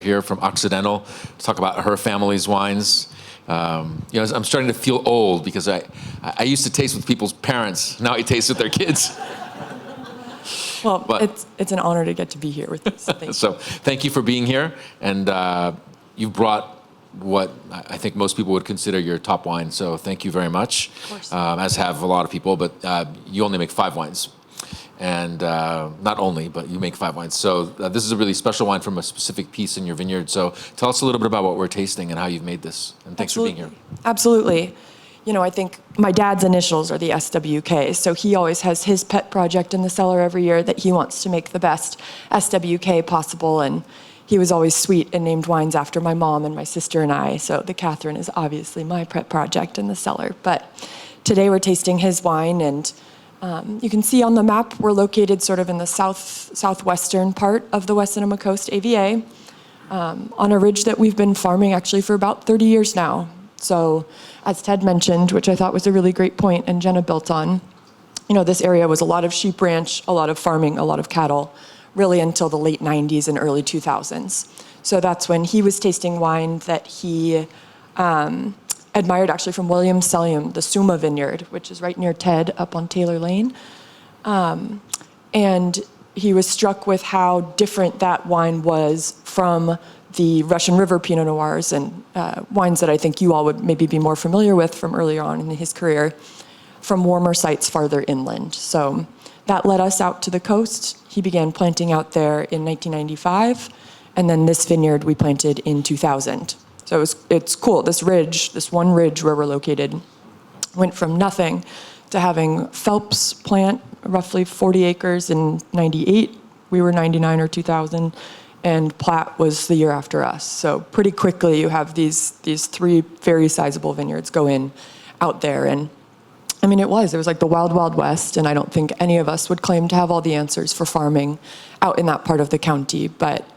here from Occidental to talk about her family's wines. I'm starting to feel old because I used to taste with people's parents. Now I taste with their kids. Well, it's an honor to get to be here with you. So thank you for being here. And you've brought what I think most people would consider your top wine. So thank you very much. Of course. As have a lot of people, but you only make 5 wines. And not only, but you make 5 wines. So this is a really special wine from a specific piece in your vineyard. So tell us a little bit about what we're tasting and how you've made this. And thanks for being here. Absolutely. I think my dad's initials are the SWK, so he always has his pet project in the cellar every year that he wants to make the best SWK possible, and he was always sweet and named wines after my mom and my sister and I, so the Catherine is obviously my pet project in the cellar. But today we're tasting his wine, and you can see on the map we're located sort of in the southwestern part of the West Sonoma Coast AVA, on a ridge that we've been farming actually for about 30 years now. So as Ted mentioned, which I thought was a really great point and Jenna built on, this area was a lot of sheep ranch, a lot of farming, a lot of cattle, really until the late 90s and early 2000s. So that's when he was tasting wine that he admired actually from William Selliam, the Suma Vineyard, which is right near Ted up on Taylor Lane. And he was struck with how different that wine was from the Russian River Pinot Noirs and wines that I think you all would maybe be more familiar with from earlier on in his career, from warmer sites farther inland. So that led us out to the coast. He began planting out there in 1995, and then this vineyard we planted in 2000. So it's cool. This one ridge where we're located, went from nothing to having Phelps plant roughly 40 acres in 98. We were 99 or 2000. And Platt was the year after us. So pretty quickly you have these 3 very sizable vineyards go in out there. And I mean, it was like the wild, wild west. And I don't think any of us would claim to have all the answers for farming out in that part of the county. But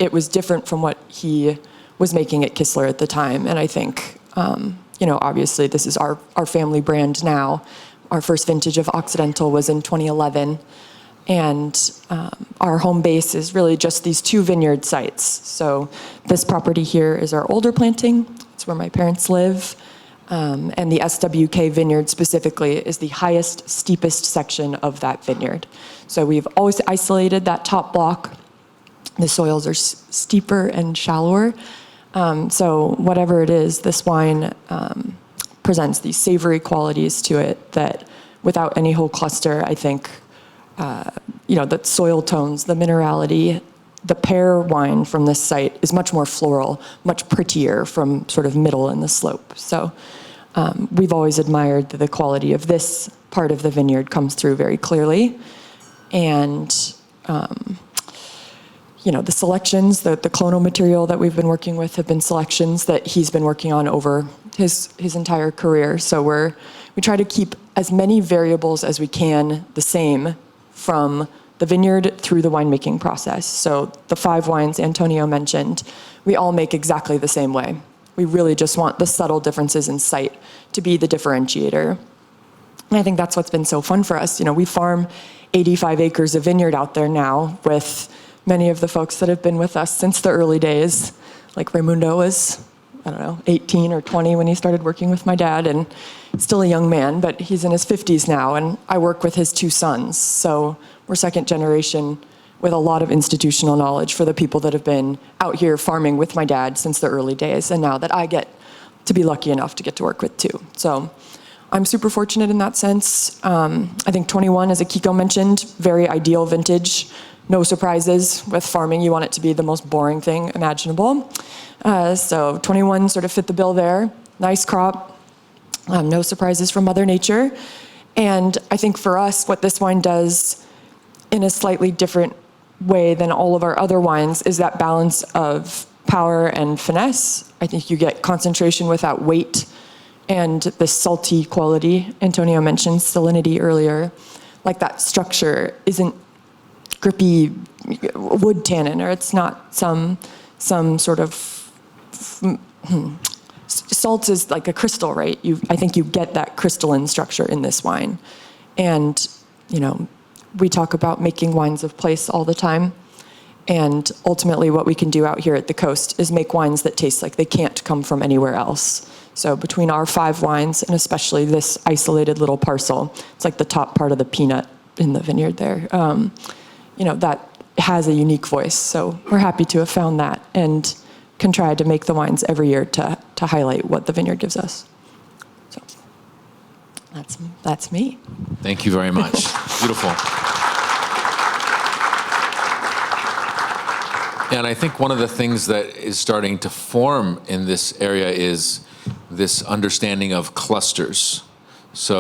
it was different from what he was making at Kistler at the time. And I think, obviously this is our family brand now. Our first vintage of Occidental was in 2011. And our home base is really just these 2 vineyard sites. So this property here is our older planting. It's where my parents live. And the SWK vineyard specifically is the highest, steepest section of that vineyard. So we've always isolated that top block. The soils are steeper and shallower. So whatever it is, this wine presents these savory qualities to it that without any whole cluster, I think, the soil tones, the minerality, the pear wine from this site is much more floral, much prettier from sort of middle in the slope. So we've always admired that the quality of this part of the vineyard comes through very clearly. And, the selections, the clonal material that we've been working with have been selections that he's been working on over his entire career. So we try to keep as many variables as we can the same from the vineyard through the winemaking process. So the 5 wines Antonio mentioned, we all make exactly the same way. We really just want the subtle differences in site to be the differentiator. And I think that's what's been so fun for us. We farm 85 acres of vineyard out there now with many of the folks that have been with us since the early days. Like Raimundo was, 18 or 20 when he started working with my dad, and still a young man, but he's in his 50s now, and I work with his 2 sons. So we're second generation with a lot of institutional knowledge for the people that have been out here farming with my dad since the early days, and now that I get to be lucky enough to get to work with too. So I'm super fortunate in that sense. I think 21, as Akiko mentioned, very ideal vintage. No surprises with farming. You want it to be the most boring thing imaginable. So 21 sort of fit the bill there. Nice crop. No surprises from Mother Nature. And I think for us, what this wine does in a slightly different way than all of our other wines is that balance of power and finesse. I think you get concentration without weight and the salty quality. Antonio mentioned salinity earlier. Like that structure isn't grippy wood tannin, or it's not some sort of salt is like a crystal, right? I think you get that crystalline structure in this wine. And, we talk about making wines of place all the time. And ultimately what we can do out here at the coast is make wines that taste like they can't come from anywhere else. So between our 5 wines, and especially this isolated little parcel, it's like the top part of the peanut in the vineyard there, that has a unique voice. So we're happy to have found that and can try to make the wines every year to highlight what the vineyard gives us. So that's me. Thank you very much. Beautiful. And I think one of the things that is starting to form in this area is this understanding of clusters.